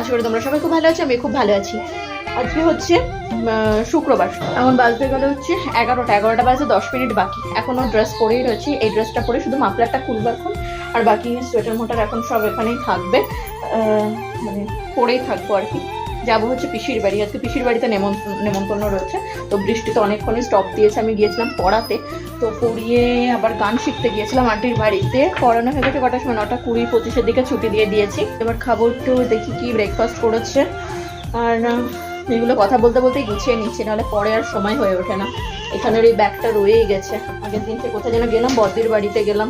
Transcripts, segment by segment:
আশা করি তোমরা সবাই খুব ভালো আছো, আমি খুব ভালো আছি। আজকে হচ্ছে শুক্রবার, এখন বাজতে গেলে হচ্ছে 11টা বাজে 10 মিনিট বাকি। এখনো ড্রেস পরেই রয়েছি, এই ড্রেসটা পরে শুধু মাফলারটা খুলবো এখন, আর বাকি সোয়েটার মোটার এখন সব এখানেই থাকবে, মানে পরেই থাকবো আর কি। যাবো হচ্ছে পিসির বাড়ি, আজকে পিসির বাড়িতে নেমন্তন্ন রয়েছে। তো বৃষ্টি তো অনেকক্ষণই স্টপ দিয়েছে, আমি গিয়েছিলাম পড়াতে, তো পড়িয়ে আবার গান শিখতে গিয়েছিলাম আন্টির বাড়িতে। পড়ানো হয়ে গেছে কটার সময়, 9টা 20, 25-এর দিকে ছুটি দিয়ে দিয়েছি। এবার খাবো একটু, দেখি কি ব্রেকফাস্ট করেছে। আর এগুলো কথা বলতে বলতেই গুছিয়ে নিচ্ছি, নাহলে পরে আর সময় হয়ে ওঠে না। এখানের এই ব্যাগটা রয়েই গেছে, আগের দিনকে কোথায় যেন গেলাম, বদ্দির বাড়িতে গেলাম,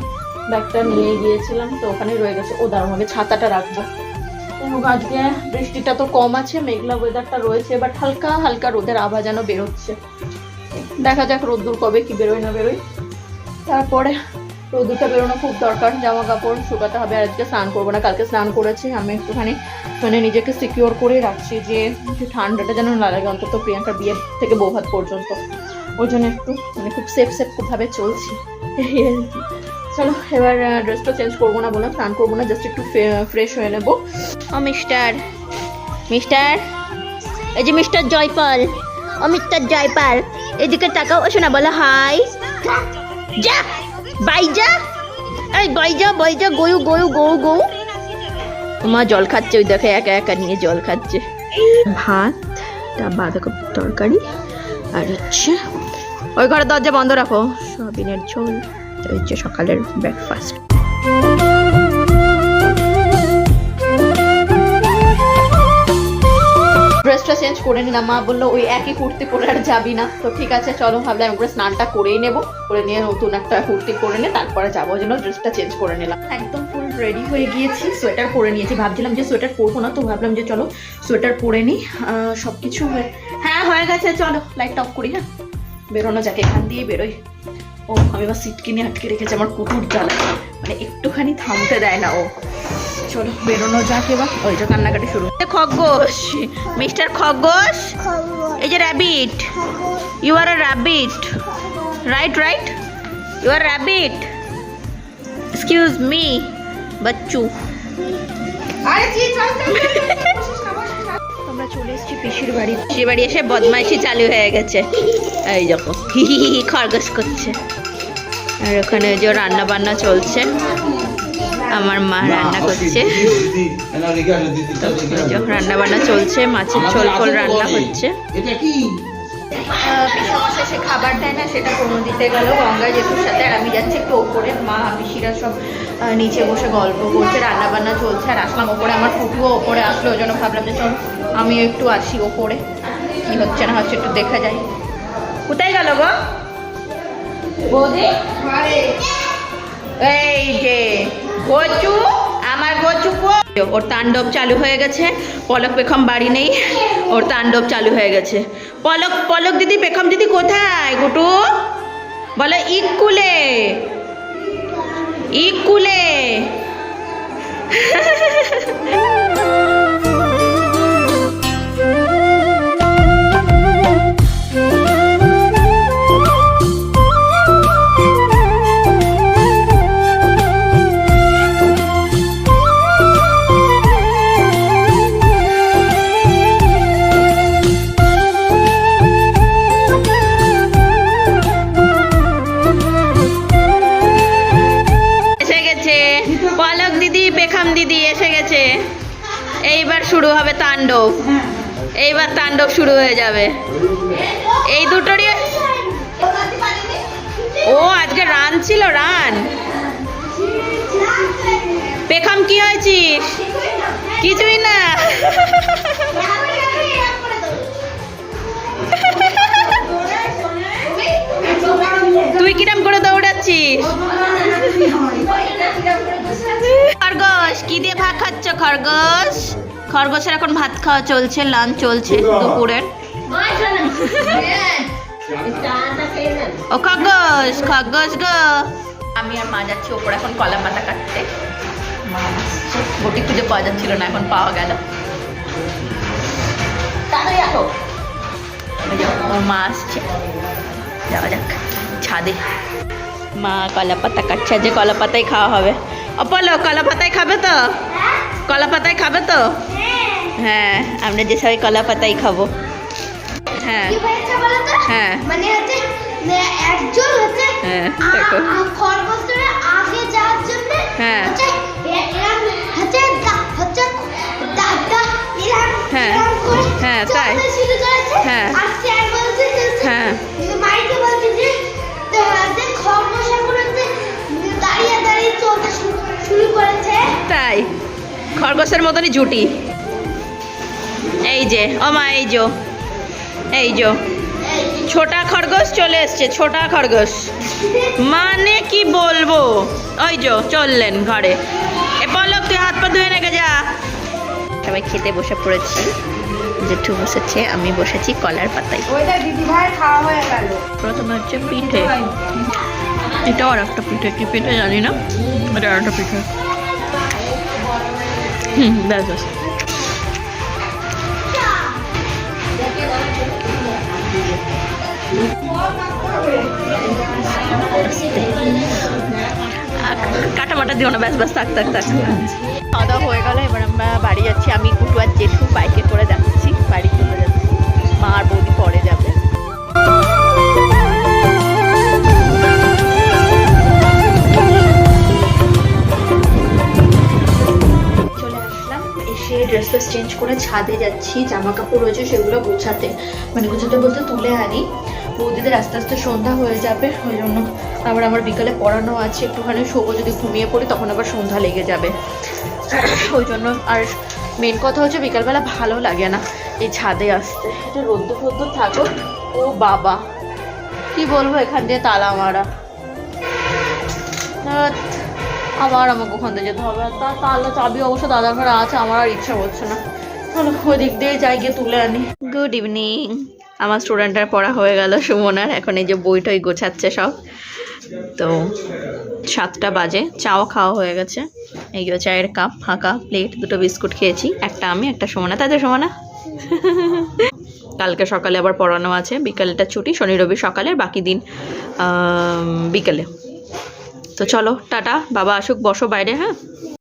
ব্যাগটা নিয়ে গিয়েছিলাম, তো ওখানে রয়ে গেছে। ও দাঁড়াও, আগে ছাতাটা রাখবো। আজকে বৃষ্টিটা তো কম আছে, মেঘলা ওয়েদারটা রয়েছে, বাট হালকা হালকা রোদের আভা যেন বেরোচ্ছে। দেখা যাক রোদ্দুর কবে কি বেরোয় না বেরোয়। তারপরে রোদ্দুরটা বেরোনো খুব দরকার, জামা কাপড় শুকাতে হবে। আর আজকে স্নান করবো না, কালকে স্নান করেছি। আমি একটুখানি মানে নিজেকে সিকিওর করে রাখছি যে ঠান্ডাটা যেন না লাগে, অন্তত প্রিয়াঙ্কার বিয়ে থেকে বৌভাত পর্যন্ত। ওই জন্য একটু মানে খুব সেফ খুবভাবে চলছি। চলো এবার ড্রেসটা চেঞ্জ করবো না, বললাম স্নান করবো না, জাস্ট একটু ফ্রেশ হয়ে নেবো। ও মিস্টার এই যে মিস্টার জয়পাল, ও মিস্টার জয়পাল, এদিকে তাকাও। ও শোনা, বলো হাই। যা বাইজা, এই বাইজা গয়ু গয়ু গৌ গৌ। তোমার জল খাচ্ছে, ওই দেখে একা একা নিয়ে জল খাচ্ছে। ভাত, বাঁধাকপির তরকারি, আর হচ্ছে ওই ঘরের দরজা বন্ধ রাখো, সয়াবিনের ঝোল। হচ্ছে সকালের ব্রেকফাস্ট। ড্রেসটা চেঞ্জ করে নিলাম, মা বললো ওই একই কুর্তি পরে আর যাবি না, তো ঠিক আছে চলো, ভাবলাম একবার স্নানটা করেই নেবো, করে নিয়ে নতুন একটা কুর্তি পরে নিয়ে তারপরে যাবো, ওই জন্য ড্রেসটা চেঞ্জ করে নিলাম। একদম ফুল রেডি হয়ে গিয়েছি, সোয়েটার পরে নিয়েছি, ভাবছিলাম যে সোয়েটার পরবো না, তো ভাবলাম যে চলো সোয়েটার পরে নিই। সবকিছু হ্যাঁ হয়ে গেছে, চলো লাইটটা অফ করি। হ্যাঁ বেরোনো যাকে, এখান দিয়ে বেরোই। ও আমি বা সিট কিনে আটকে রেখেছি, আমার কুকুর জ্বালা, মানে একটুখানি থামতে দেয় না ও। চলো বেরোনো যাক এবার। ওই যে কান্নাকাটি শুরু। খরগোশ, মিস্টার খরগোশ, এই যে rabbit, you are a rabbit, right you are rabbit, excuse me Bachchu. আমরা চলে এসেছি পিসির বাড়ি, পিসির বাড়ি এসে বদমাইশি চালু হয়ে গেছে। এই দেখো খরগোশ করছে। আর ওখানে যে রান্না বান্না চলছে, আমার মা রান্না করছে, রান্না বান্না চলছে, মাছের ঝোল ফোল রান্না হচ্ছে। সে খাবার দেয় না, সেটা কোনো দিতে গেল গঙ্গা জেঠুর সাথে, আর আমি যাচ্ছি একটু ওপরে। মা পিসিরা সব নিচে বসে গল্প করছে, রান্না বান্না চলছে, আর আসলাম ওপরে। আমার ফুটুও ওপরে আসলো, ওই জন্য ভাবলাম যে চল আমিও একটু আসি ওপরে, কি হচ্ছে না হচ্ছে একটু দেখা যায়। কোথায় গেল গো বৌদি? এই যে গচু, আমার গচু, ওর তাণ্ডব চালু হয়ে গেছে। পলক পেখম বাড়ি নেই, ওর তাণ্ডব চালু হয়ে গেছে। পলক দিদি, পেখম দিদি কোথায়? গুটু বলো ইকুলে। এইবার শুরু হবে তাণ্ডব, এইবার তাণ্ডব শুরু হয়ে যাবে। এই দুটোরই ও আজকে রান ছিল, রান। পেখম কি হয়েছিস? কিছুই না। তুই কিরম করে দৌড়াচ্ছিস? খরগোশ কি দিয়ে ভাত খাচ্ছ? খরগোশের এখন ভাত খাওয়া চলছে, লাঞ্চ চলছে দুপুরের। ও খরগোশ গো, আমি আর মা যাচ্ছি ওপরে এখন কলা পাতা কাটতে। বটি খুঁজে পাওয়া যাচ্ছিল না, এখন পাওয়া গেল। ওর মা আসছে, যাওয়া যাক ছাদে। মা কলা পাতা কাটছে, যে কলা পাতাই খাওয়া হবে। অপলো কলা পাতায় খাবে তো? কলা পাতায় খাবে তো? হ্যাঁ আমরা যে সবাই কলা পাতাই খাবো। হ্যাঁ কি হয়েছে বলো তো? হ্যাঁ মানে হচ্ছে একজন হচ্ছে হ্যাঁ দেখো খরগোশের আগে যাওয়ার জন্য হ্যাঁ হচ্ছে এরম হচ্ছে হচ্ছে দাদা এরম হ্যাঁ এরম করে হ্যাঁ তাই চলতে শুরু করেছে। হ্যাঁ আর স্যার বলছে যে হ্যাঁ মাইকে বলছে যে খরগোশগুলো দাঁড়িয়ে দাঁড়িয়ে চলতে শুরু করেছে। তাই খরগোশের মতনই জুটি। এই যে ও মা এই যে ছোটা খরগোশ চলে এসছে, ছোটা খরগোশ মানে কি বলবো। ওই যে চললেন ঘরে। এ পলক তুই হাত পা ধুয়ে রেখে যা। সবাই খেতে বসে পড়েছি, জেঠু বসেছে, আমি বসেছি কলার পাতায়। ওইটা দিদি ভাই খাওয়া হয়ে গেল। প্রথমে হচ্ছে পিঠে, এটাও আর একটা পিঠে, কি পিঠে জানি না, এটা আর একটা পিঠে। ব্যাস ব্যাস। কাটা মাটা দিও না, ব্যাস ব্যাস থাক থাক থাক। খাওয়া দাওয়া হয়ে গেল, এবার আমরা বাড়ি যাচ্ছি। আমি কুটু আর জেঠু বাইকে করে যাচ্ছি, বাড়ি চলে যাচ্ছি। মা আর বৌদি পরে যাবে। চলে আসলাম, এসে ড্রেস ফ্রেস চেঞ্জ করে ছাদে যাচ্ছি। জামা কাপড় রয়েছে সেগুলো গোছাতে, মানে গোছাতে বলতে তুলে আনি। বৌদিদের আস্তে আস্তে সন্ধ্যা হয়ে যাবে, ওই জন্য আবার আমার বিকালে পড়ানো আছে, একটুখানি শোবো, যদি ঘুমিয়ে পড়ি তখন আবার সন্ধ্যা লেগে যাবে। ওই জন্য আর মেন কথা হচ্ছে বিকালবেলা ভালো লাগে না এই ছাদে আসতে, এটা রোদ্দুর ফোদ্দুর থাকো। ও বাবা কি বলবো, এখান দিয়ে তালা মারা, আবার আমাকে ওখান দিয়ে যেতে হবে। তাহলে চাবি অবশ্য দাদার ঘরে আছে, আমার আর ইচ্ছা করছে না। চলো ওই দিক দিয়ে যাই, গিয়ে তুলে আনি। Good evening. আমার স্টুডেন্টের পড়া হয়ে গেল, সুমনার এখন এই যে বইটই গোছাচ্ছে সব। তো 7টা বাজে, চাও খাওয়া হয়ে গেছে। এই যে চায়ের কাপ, ফাঁকা প্লেট, 2টো বিস্কুট খেয়েছি, একটা আমি একটা সুমনা। তাই তো সুমনা? কালকে সকালে আবার পড়ানো আছে, বিকালটা ছুটি, শনি রবি সকালে, বাকি দিন বিকালে। তো চলো টাটা, বাবা আসুক, বসো বাইরে। হ্যাঁ।